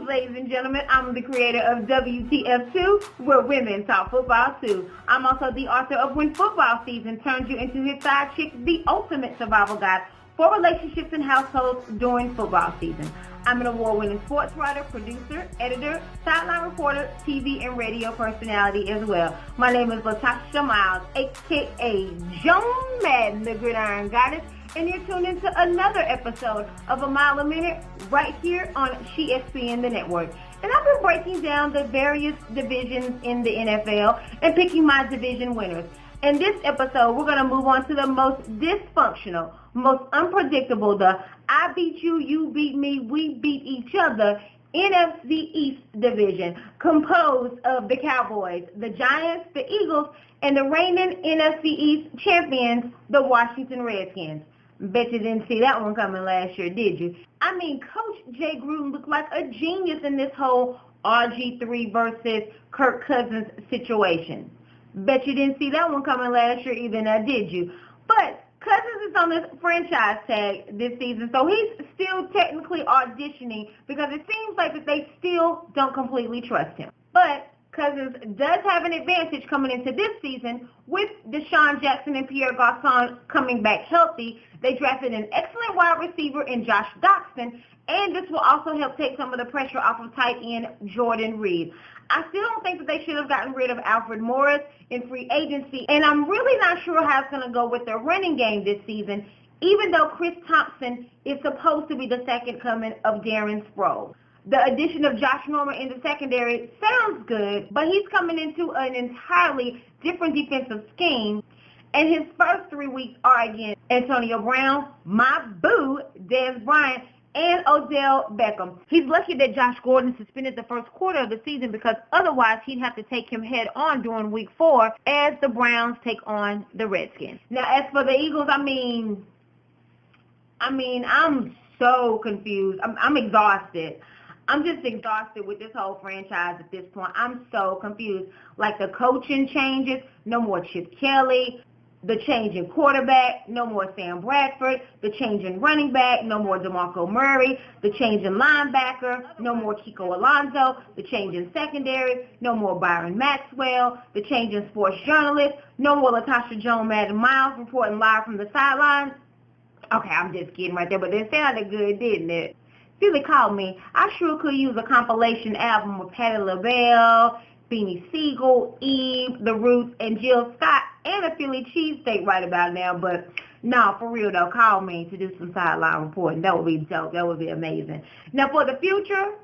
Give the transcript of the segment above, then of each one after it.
ladies and gentlemen. I'm the creator of WTF2, where women talk football too. I'm also the author of When Football Season Turns You Into His Side Chick, the ultimate survival guide for relationships and households during football season. I'm an award-winning sports writer, producer, editor, sideline reporter, TV and radio personality as well. My name is Latasha Miles, aka Joan Madden, the Gridiron Goddess, and you're tuned into another episode of A Mile a Minute right here on ESPN, the network. And I've been breaking down the various divisions in the NFL and picking my division winners. In this episode, we're going to move on to the most dysfunctional, most unpredictable, the I beat you, you beat me, we beat each other NFC East division, composed of the Cowboys, the Giants, the Eagles, and the reigning NFC East champions, the Washington Redskins. Bet you didn't see that one coming last year, did you? I mean, Coach Jay Gruden looked like a genius in this whole RG3 versus Kirk Cousins situation. Bet you didn't see that one coming last year either, now did you? But Cousins is on this franchise tag this season, so he's still technically auditioning because it seems like that they still don't completely trust him. But Cousins does have an advantage coming into this season with Deshaun Jackson and Pierre Garçon coming back healthy. They drafted an excellent wide receiver in Josh Doctson, and this will also help take some of the pressure off of tight end Jordan Reed. I still don't think that they should have gotten rid of Alfred Morris in free agency, and I'm really not sure how it's going to go with their running game this season, even though Chris Thompson is supposed to be the second coming of Darren Sproles. The addition of Josh Norman in the secondary sounds good, but he's coming into an entirely different defensive scheme, and his first 3 weeks are against Antonio Brown, my boo, Dez Bryant, and Odell Beckham. He's lucky that Josh Gordon suspended the first quarter of the season because otherwise he'd have to take him head on during week 4 as the Browns take on the Redskins. Now, as for the Eagles, I mean, I'm so confused. I'm exhausted. I'm just exhausted with this whole franchise at this point. I'm so confused. Like the coaching changes, no more Chip Kelly, the change in quarterback, no more Sam Bradford, the change in running back, no more DeMarco Murray, the change in linebacker, no more Kiko Alonso, the change in secondary, no more Byron Maxwell, the change in sports journalist, no more Latasha Joan Madden Miles reporting live from the sidelines. Okay, I'm just kidding right there, but it sounded good, didn't it? Philly called me. I sure could use a compilation album with Patti LaBelle, Beanie Siegel, Eve, The Roots, and Jill Scott, and a Philly cheesesteak right about now. But no, for real though, call me to do some sideline reporting. That would be dope. That would be amazing. Now for the future,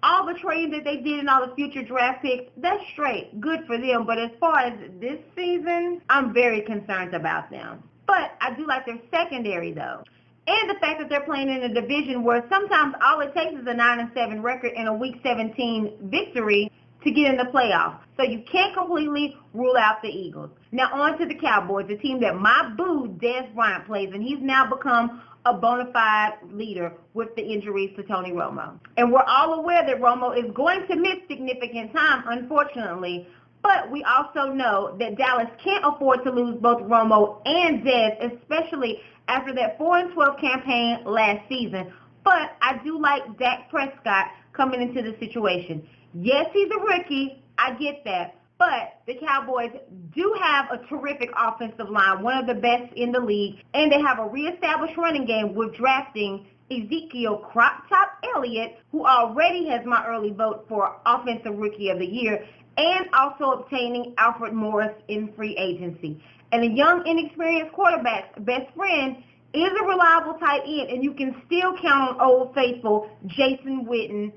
all the trading that they did and all the future draft picks, that's straight. Good for them. But as far as this season, I'm very concerned about them. But I do like their secondary though. And the fact that they're playing in a division where sometimes all it takes is a 9-7 record and a Week 17 victory to get in the playoffs. So you can't completely rule out the Eagles. Now on to the Cowboys, the team that my boo, Dez Bryant, plays, and he's now become a bona fide leader with the injuries to Tony Romo. And we're all aware that Romo is going to miss significant time, unfortunately. But we also know that Dallas can't afford to lose both Romo and Dez, especially after that 4-12 campaign last season. But I do like Dak Prescott coming into the situation. Yes, he's a rookie. I get that. But the Cowboys do have a terrific offensive line, one of the best in the league, and they have a reestablished running game with drafting Ezekiel Crop Top Elliott, who already has my early vote for Offensive Rookie of the Year, and also obtaining Alfred Morris in free agency. And a young, inexperienced quarterback's best friend is a reliable tight end, and you can still count on Old Faithful Jason Witten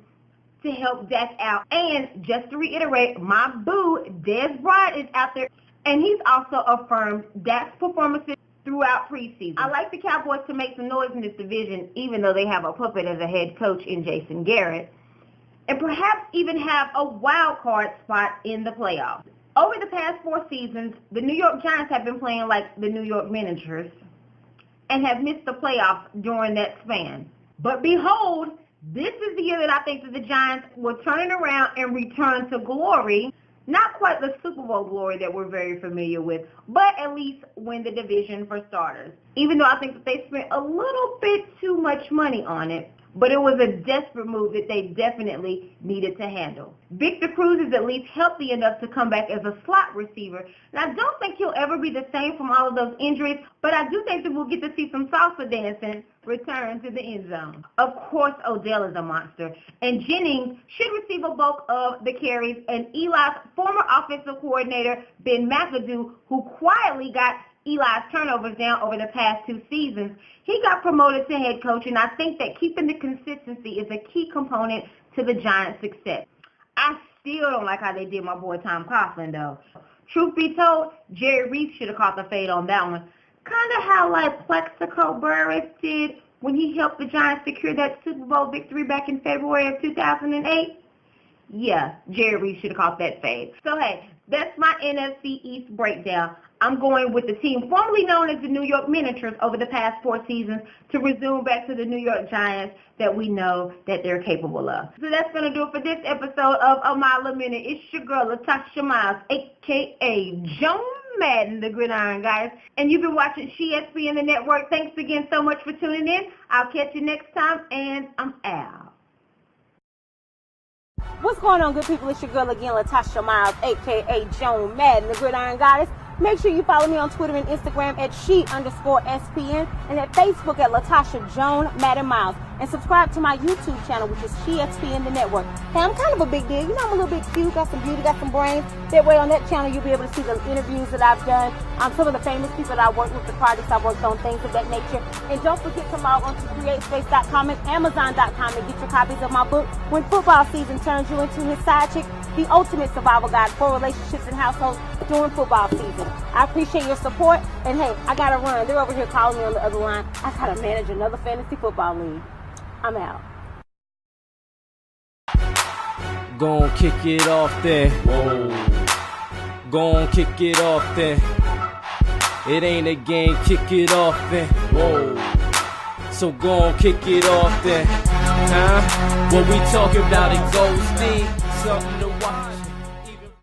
to help Dak out. And just to reiterate, my boo, Dez Bryant, is out there, and he's also affirmed Dak's performances throughout preseason. I like the Cowboys to make some noise in this division, even though they have a puppet as a head coach in Jason Garrett, and perhaps even have a wild card spot in the playoffs. Over the past 4 seasons, the New York Giants have been playing like the New York Miniatures and have missed the playoffs during that span. But behold, this is the year that I think that the Giants will turn it around and return to glory. Not quite the Super Bowl glory that we're very familiar with, but at least win the division for starters. Even though I think that they spent a little bit too much money on it. but it was a desperate move that they definitely needed to handle. Victor Cruz is at least healthy enough to come back as a slot receiver. And I don't think he'll ever be the same from all of those injuries, but I do think that we'll get to see some salsa dancing return to the end zone. Of course, Odell is a monster, and Jennings should receive a bulk of the carries, and Eli's former offensive coordinator, Ben McAdoo, who quietly got Eli's turnovers down over the past 2 seasons, he got promoted to head coach, and I think that keeping the consistency is a key component to the Giants' success. I still don't like how they did my boy Tom Coughlin, though. Truth be told, Jerry Reese should have caught the fade on that one. Kind of how like Plexico Burress did when he helped the Giants secure that Super Bowl victory back in February of 2008. Yeah, Jerry Reese should have caught that fade. So, hey, that's my NFC East breakdown. I'm going with the team formerly known as the New York Miniatures over the past 4 seasons to resume back to the New York Giants that we know that they're capable of. So that's going to do it for this episode of A Mile a Minute. It's your girl, Latasha Miles, a.k.a. Joan Madden, the Gridiron Guys. And you've been watching ESPN the Network. Thanks again so much for tuning in. I'll catch you next time, and I'm out. What's going on, good people? It's your girl again, Latasha Miles, a.k.a. Joan Madden, the Gridiron Goddess. Make sure you follow me on Twitter and Instagram at she_SPN and at Facebook at Latasha Joan Madden Miles. And subscribe to my YouTube channel, which is ESPN the Network. Hey, I'm kind of a big deal. You know, I'm a little bit cute, got some beauty, got some brains. That way on that channel, you'll be able to see the interviews that I've done. Some of the famous people that I worked with, the projects I've worked on, things of that nature. And don't forget to log on to CreateSpace.com and Amazon.com and get your copies of my book, When Football Season Turns You Into His Side Chick, The Ultimate Survival Guide for Relationships and Households during football season. I appreciate your support. And hey, I got to run. They're over here calling me on the other line. I got to manage another fantasy football league. I'm out. Gon' kick it off there. Whoa. Gon' kick it off there. It ain't a game, kick it off there. Whoa. So gon' kick it off there. Huh? What we talking about, it goes deep. Something to watch.